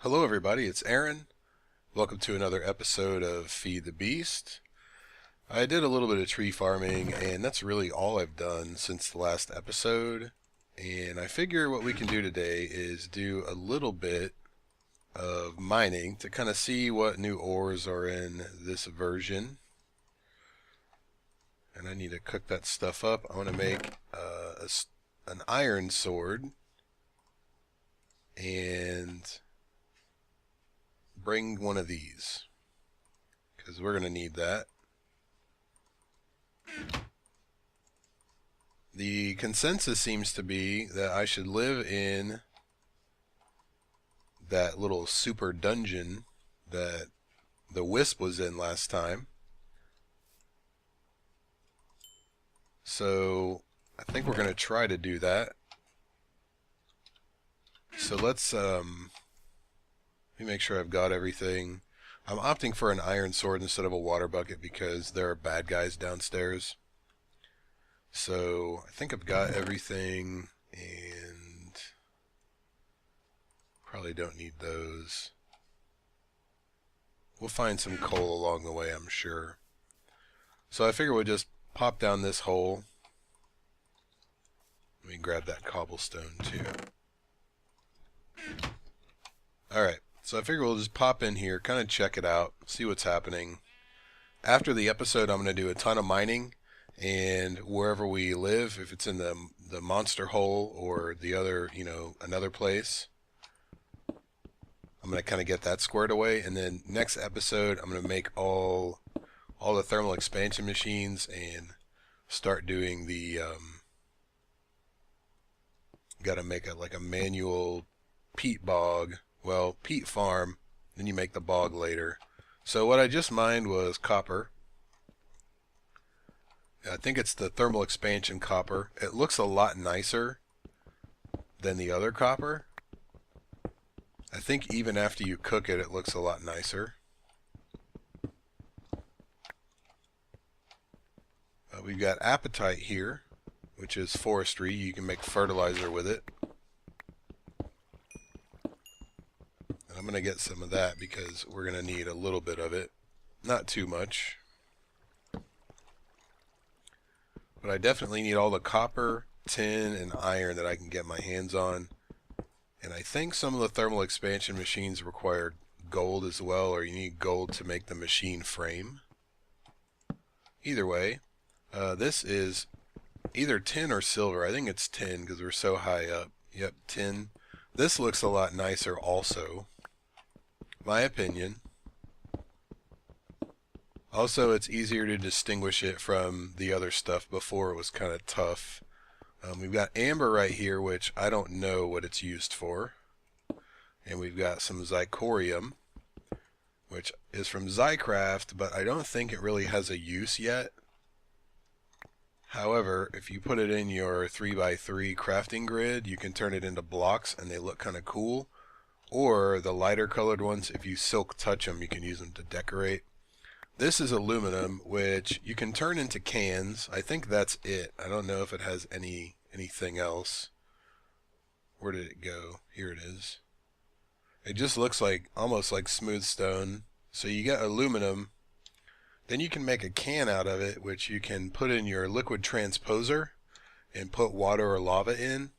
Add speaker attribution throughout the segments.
Speaker 1: Hello everybody, it's Aaron. Welcome to another episode of Feed the Beast. I did a little bit of tree farming and that's really all I've done since the last episode. And I figure what we can do today is do a little bit of mining to kind of see what new ores are in this version. And I need to cook that stuff up. I want to make an iron sword and bring one of these because we're going to need that. The consensus seems to be that I should live in that little super dungeon that the wisp was in last time. So I think we're going to try to do that. So let's let me make sure I've got everything. I'm opting for an iron sword instead of a water bucket because there are bad guys downstairs. So I think I've got everything and probably don't need those. We'll find some coal along the way, I'm sure. So I figure we'll just pop down this hole. Let me grab that cobblestone too. Alright, so I figure we'll just pop in here, kind of check it out, see what's happening. After the episode, I'm going to do a ton of mining, and wherever we live, if it's in the monster hole or the other, another place, I'm going to kind of get that squared away. And then next episode, I'm going to make all the thermal expansion machines and start doing the, got to make a manual peat bog. Well, peat farm, then you make the bog later. So what I just mined was copper. I think it's the thermal expansion copper. It looks a lot nicer than the other copper. I think even after you cook it, it looks a lot nicer. We've got apatite here, which is forestry. You can make fertilizer with it. I'm going to get some of that because we're going to need a little bit of it. Not too much. But I definitely need all the copper, tin, and iron that I can get my hands on. And I think some of the thermal expansion machines require gold as well, or you need gold to make the machine frame. Either way, this is either tin or silver. I think it's tin because we're so high up. Yep, tin. This looks a lot nicer also. My opinion. Also, it's easier to distinguish it from the other stuff. Before it was kind of tough. We've got amber right here, which I don't know what it's used for. And we've got some zirconium, which is from Zycraft, but I don't think it really has a use yet. However, if you put it in your 3x3 crafting grid, you can turn it into blocks and they look kind of cool. Or the lighter colored ones, if you silk touch them, you can use them to decorate. This is aluminum, which you can turn into cans. I think that's it. I don't know if it has anything else. Where did it go? Here it is. It just looks like almost like smooth stone. So you get aluminum. Then you can make a can out of it, which you can put in your liquid transposer and put water or lava in.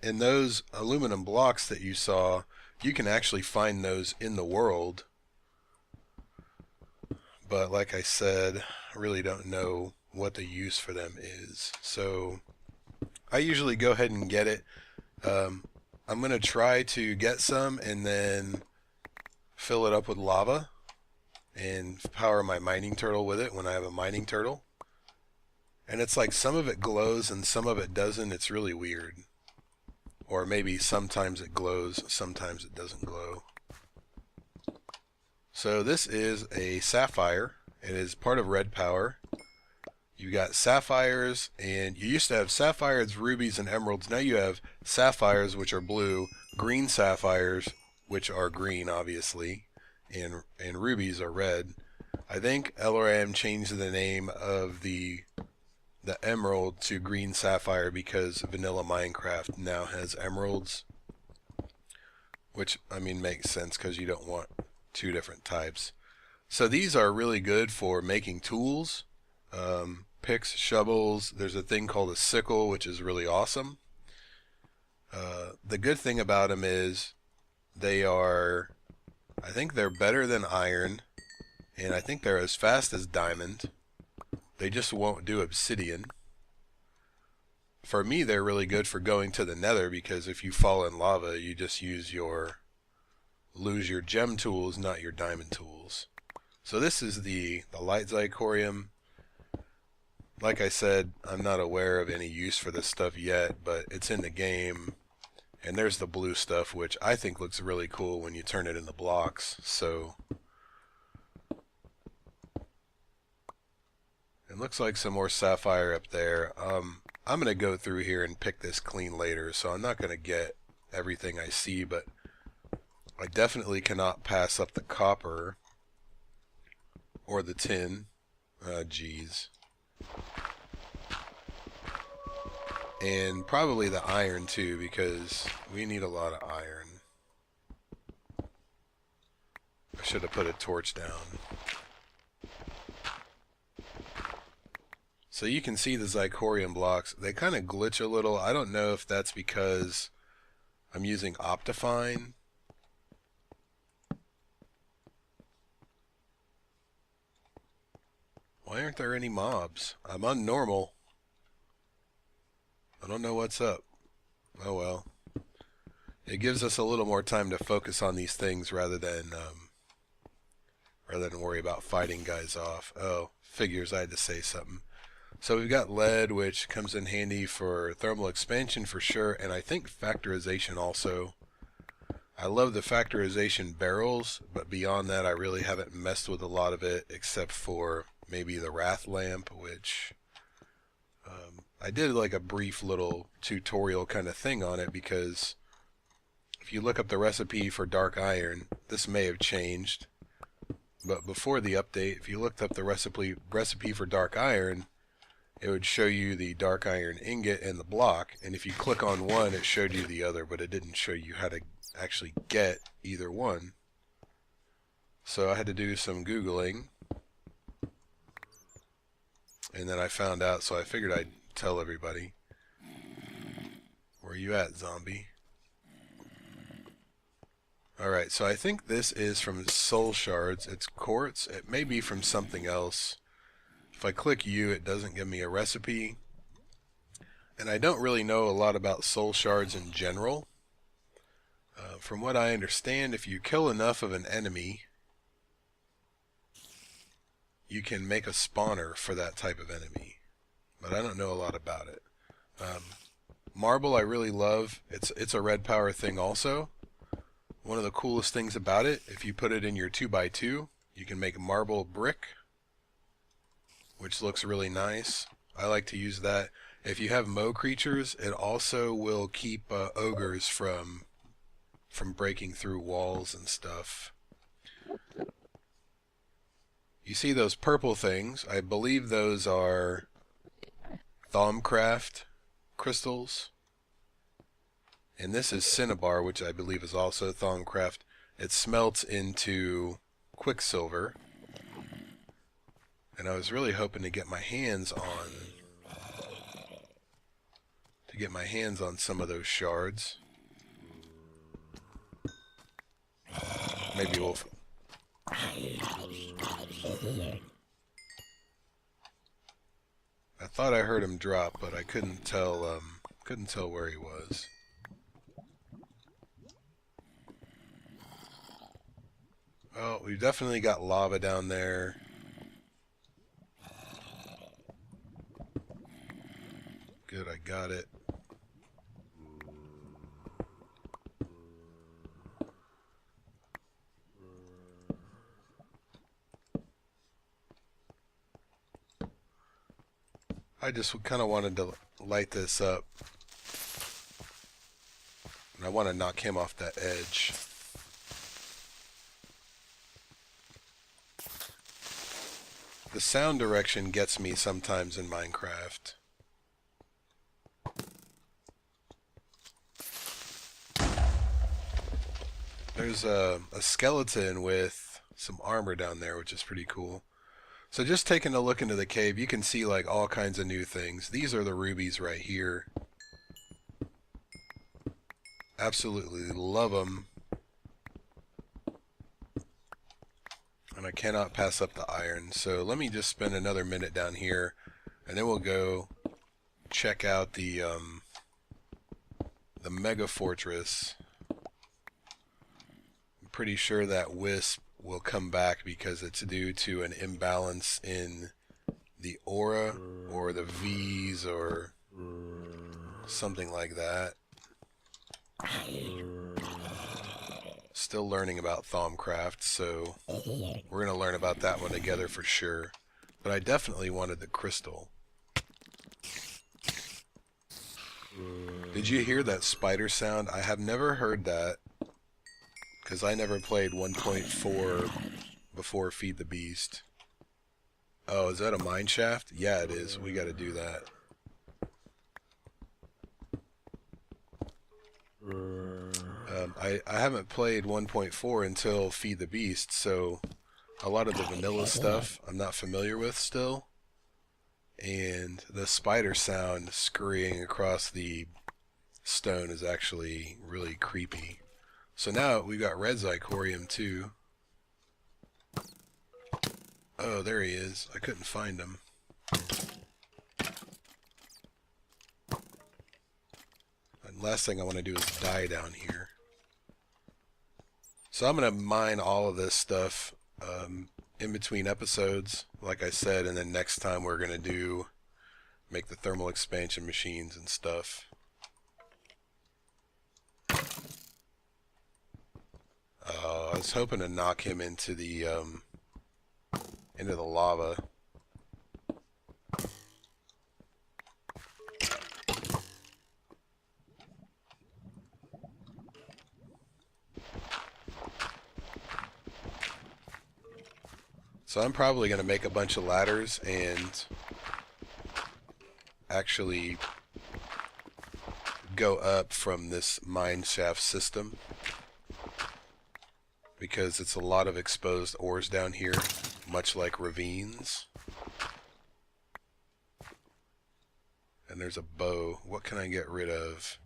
Speaker 1: And those aluminum blocks that you saw, you can actually find those in the world. But like I said, I really don't know what the use for them is. So I usually go ahead and get it. I'm going to try to get some and then fill it up with lava and power my mining turtle with it when I have a mining turtle. And it's like some of it glows and some of it doesn't. It's really weird. Or maybe sometimes it glows, sometimes it doesn't glow. So this is a sapphire. It is part of red power. You got sapphires, and you used to have sapphires, rubies, and emeralds. Now you have sapphires, which are blue, green sapphires, which are green, obviously, and rubies are red. I think LRM changed the name of the emerald to green sapphire because vanilla Minecraft now has emeralds. which, I mean, makes sense because you don't want two different types. So these are really good for making tools, picks, shovels. There's a thing called a sickle, which is really awesome. The good thing about them is I think they're better than iron, and I think they're as fast as diamond. They just won't do obsidian. For me, they're really good for going to the nether, because if you fall in lava, you just lose your gem tools, not your diamond tools. So this is the light zirconium. Like I said, I'm not aware of any use for this stuff yet, but it's in the game. And there's the blue stuff, which I think looks really cool when you turn it into blocks. So it looks like some more sapphire up there. I'm going to go through here and pick this clean later, so I'm not going to get everything I see, but I definitely cannot pass up the copper or the tin. Geez. And probably the iron too, because we need a lot of iron. I should have put a torch down. So you can see the zirconium blocks. They kind of glitch a little. I don't know if that's because I'm using Optifine. Why aren't there any mobs? I'm on normal. I don't know what's up. Oh well. It gives us a little more time to focus on these things rather than worry about fighting guys off. Oh, figures, I had to say something. So we've got lead, which comes in handy for thermal expansion for sure, and I think factorization also. I love the factorization barrels, but beyond that I really haven't messed with a lot of it, except for maybe the wrath lamp, which I did like a brief little tutorial kind of thing on it, because if you look up the recipe for dark iron, this may have changed, but before the update, if you looked up the recipe for dark iron, it would show you the dark iron ingot and the block, and if you click on one, it showed you the other, but it didn't show you how to actually get either one. So I had to do some Googling, and then I found out, so I figured I'd tell everybody. Where you at, zombie? Alright, so I think this is from soul shards. It's quartz. It may be from something else. If I click U, it doesn't give me a recipe. And I don't really know a lot about soul shards in general. From what I understand, if you kill enough of an enemy, you can make a spawner for that type of enemy. But I don't know a lot about it. Marble I really love. It's a red power thing also. One of the coolest things about it, if you put it in your 2x2, you can make marble brick, which looks really nice. I like to use that. If you have Mo creatures, it also will keep ogres from breaking through walls and stuff. You see those purple things? I believe those are Thaumcraft crystals. And this is Cinnabar, which I believe is also Thaumcraft. It smelts into Quicksilver. And I was really hoping to get my hands on some of those shards. Maybe we'll... I thought I heard him drop, but I couldn't tell where he was. Oh, we've definitely got lava down there. Good, I got it. I just kind of wanted to light this up. And I want to knock him off that edge. The sound direction gets me sometimes in Minecraft. There's a skeleton with some armor down there, which is pretty cool. So just taking a look into the cave, you can see like all kinds of new things. These are the rubies right here. Absolutely love them. And I cannot pass up the iron. So let me just spend another minute down here, and then we'll go check out the mega fortress. I'm pretty sure that wisp will come back because it's due to an imbalance in the aura or the V's or something like that. Still learning about Thaumcraft, so we're going to learn about that one together for sure. But I definitely wanted the crystal. Did you hear that spider sound? I have never heard that because I never played 1.4 before Feed the Beast. Oh, is that a mineshaft? Yeah, it is. We got to do that. I haven't played 1.4 until Feed the Beast, so a lot of the vanilla stuff I'm not familiar with still. And the spider sound scurrying across the stone is actually really creepy. So now we got red zirconium too. Oh, there he is. I couldn't find him. And last thing I want to do is die down here. So I'm going to mine all of this stuff in between episodes, like I said, and then next time we're going to make the thermal expansion machines and stuff. I was hoping to knock him into the lava. So I'm probably going to make a bunch of ladders and actually go up from this mineshaft system because it's a lot of exposed ores down here, much like ravines. And there's a bow. What can I get rid of?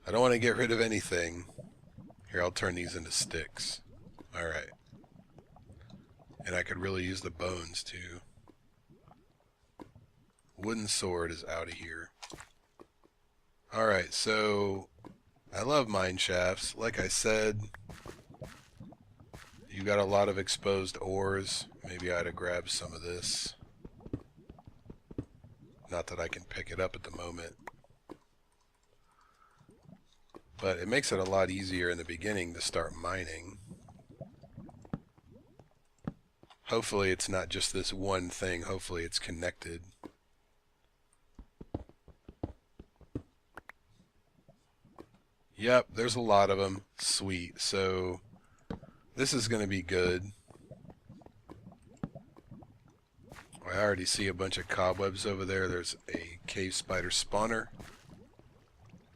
Speaker 1: I don't want to get rid of anything. Here, I'll turn these into sticks. Alright. And I could really use the bones too. Wooden sword is out of here. Alright, so I love mine shafts. Like I said, you got a lot of exposed ores. Maybe I ought to grab some of this. Not that I can pick it up at the moment. But it makes it a lot easier in the beginning to start mining. Hopefully it's not just this one thing. Hopefully it's connected. Yep, there's a lot of them. Sweet. So this is going to be good. I already see a bunch of cobwebs over there. There's a cave spider spawner.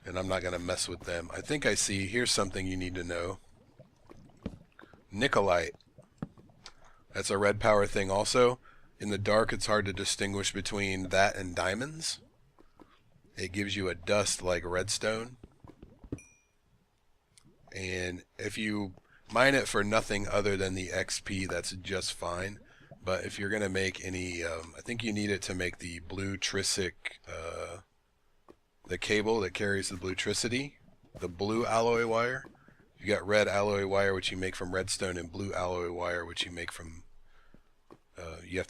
Speaker 1: And I'm not going to mess with them. I think I see, here's something you need to know. Nickelite. That's a red power thing also. In the dark it's hard to distinguish between that and diamonds. It gives you a dust like redstone. And if you mine it for nothing other than the XP, that's just fine. But if you're going to make any, I think you need it to make the blue Trisic, the cable that carries the bluetricity, the blue alloy wire. You got red alloy wire, which you make from redstone, and blue alloy wire, which you make from, you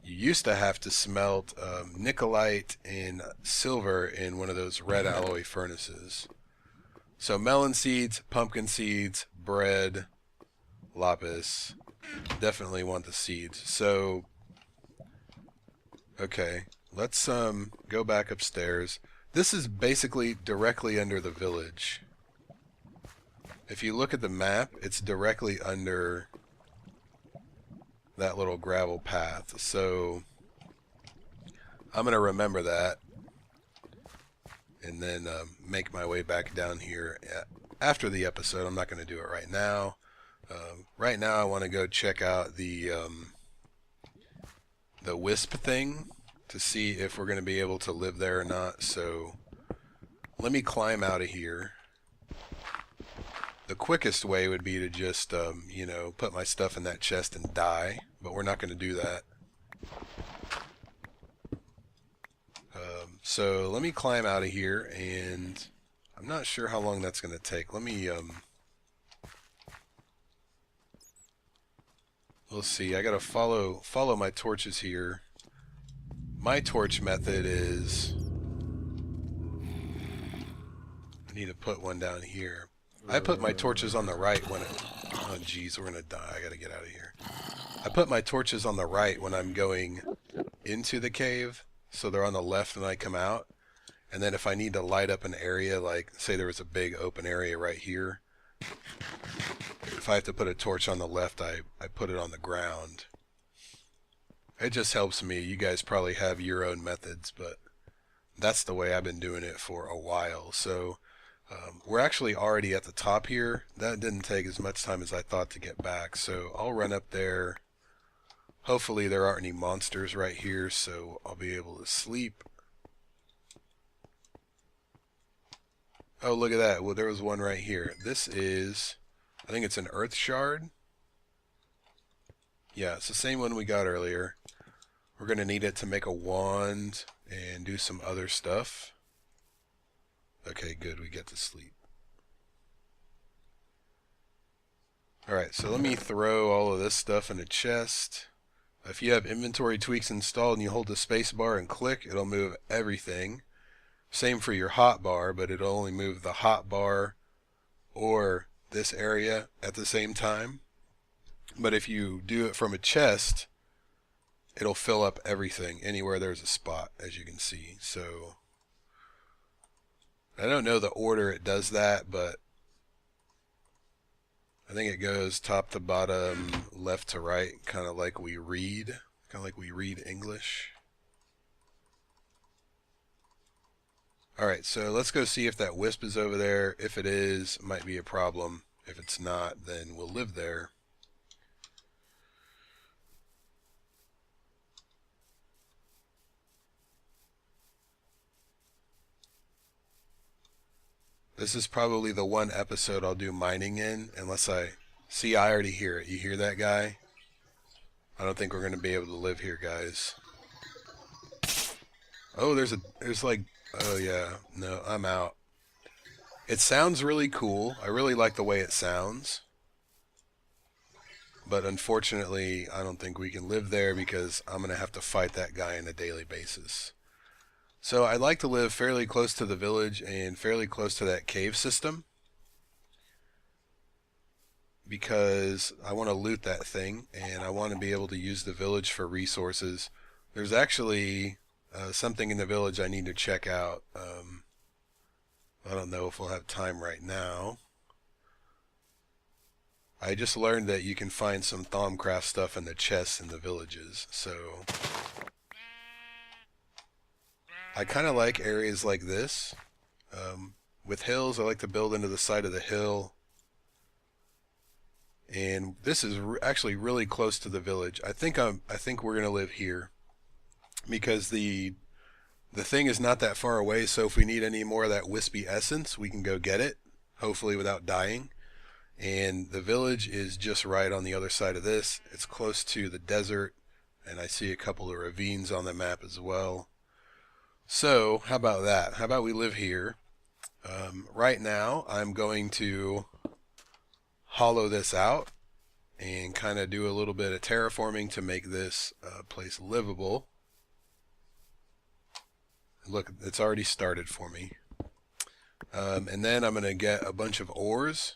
Speaker 1: used to have to smelt nickelite and silver in one of those red alloy furnaces. So melon seeds, pumpkin seeds, bread, lapis. Definitely want the seeds. So, okay, let's go back upstairs. This is basically directly under the village. If you look at the map, it's directly under that little gravel path. So I'm going to remember that and then make my way back down here after the episode. I'm not going to do it right now. Right now I want to go check out the wisp thing to see if we're going to be able to live there or not. So let me climb out of here. The quickest way would be to just, you know, put my stuff in that chest and die, but we're not going to do that. So let me climb out of here, and I'm not sure how long that's going to take. Let me, we'll see. I got to follow my torches here. My torch method is, I need to put one down here. I put my torches on the right when it, oh geez, we're gonna die. I gotta get out of here. I put my torches on the right when I'm going into the cave, so they're on the left when I come out. And then if I need to light up an area, like say there was a big open area right here, if I have to put a torch on the left, I put it on the ground. It just helps me. You guys probably have your own methods, but that's the way I've been doing it for a while. So we're actually already at the top here. That didn't take as much time as I thought to get back. So I'll run up there. Hopefully there aren't any monsters right here, so I'll be able to sleep. Oh, look at that. Well, there was one right here. This is, I think it's an earth shard. Yeah, it's the same one we got earlier. We're going to need it to make a wand and do some other stuff. Okay, good. We get to sleep. Alright, so let me throw all of this stuff in a chest. If you have inventory tweaks installed and you hold the space bar and click, it'll move everything. Same for your hot bar, but it'll only move the hot bar or this area at the same time. But if you do it from a chest, it'll fill up everything anywhere there's a spot, as you can see. So I don't know the order it does that, but I think it goes top to bottom, left to right, kind of like we read English. Alright, so let's go see if that wisp is over there. If it is, it might be a problem. If it's not, then we'll live there. This is probably the one episode I'll do mining in, unless I already hear it. You hear that, guy? I don't think we're going to be able to live here, guys. Oh, there's like, oh yeah, no, I'm out. It sounds really cool. I really like the way it sounds. But unfortunately, I don't think we can live there because I'm going to have to fight that guy on a daily basis. So I'd like to live fairly close to the village and fairly close to that cave system, because I want to loot that thing and I want to be able to use the village for resources. There's actually something in the village I need to check out. I don't know if we'll have time right now. I just learned that you can find some Thaumcraft stuff in the chests in the villages, so I kind of like areas like this. With hills, I like to build into the side of the hill. And this is actually really close to the village. I think we're gonna live here because the thing is not that far away. So if we need any more of that wispy essence, we can go get it, hopefully without dying. And the village is just right on the other side of this. It's close to the desert, and I see a couple of ravines on the map as well. So how about that? How about we live here? Right now I'm going to hollow this out and kind of do a little bit of terraforming to make this place livable. Look, it's already started for me. And then I'm going to get a bunch of ores,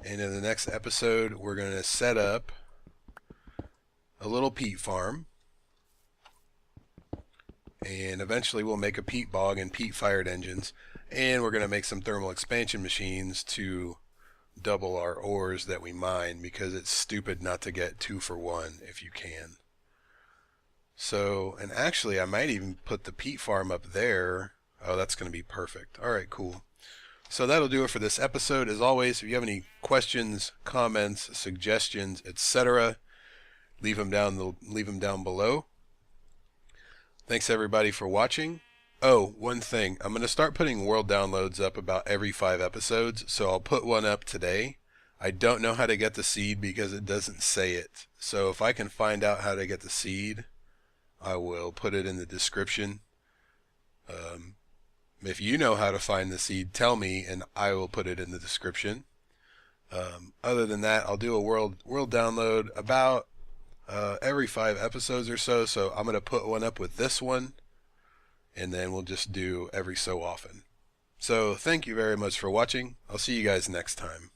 Speaker 1: and in the next episode we're going to set up a little peat farm. And eventually we'll make a peat bog and peat fired engines, and we're going to make some thermal expansion machines to double our ores that we mine, because it's stupid not to get 2 for 1 if you can. So, and actually I might even put the peat farm up there. Oh, that's going to be perfect. Alright, cool. So that'll do it for this episode. As always, if you have any questions, comments, suggestions, etc., leave them down below. Thanks everybody for watching. Oh, one thing. I'm going to start putting world downloads up about every 5 episodes, so I'll put one up today. I don't know how to get the seed because it doesn't say it. So if I can find out how to get the seed, I will put it in the description. If you know how to find the seed, tell me and I will put it in the description. Other than that, I'll do a world download about every 5 episodes or so. So I'm going to put one up with this one, and then we'll just do every so often. So thank you very much for watching. I'll see you guys next time.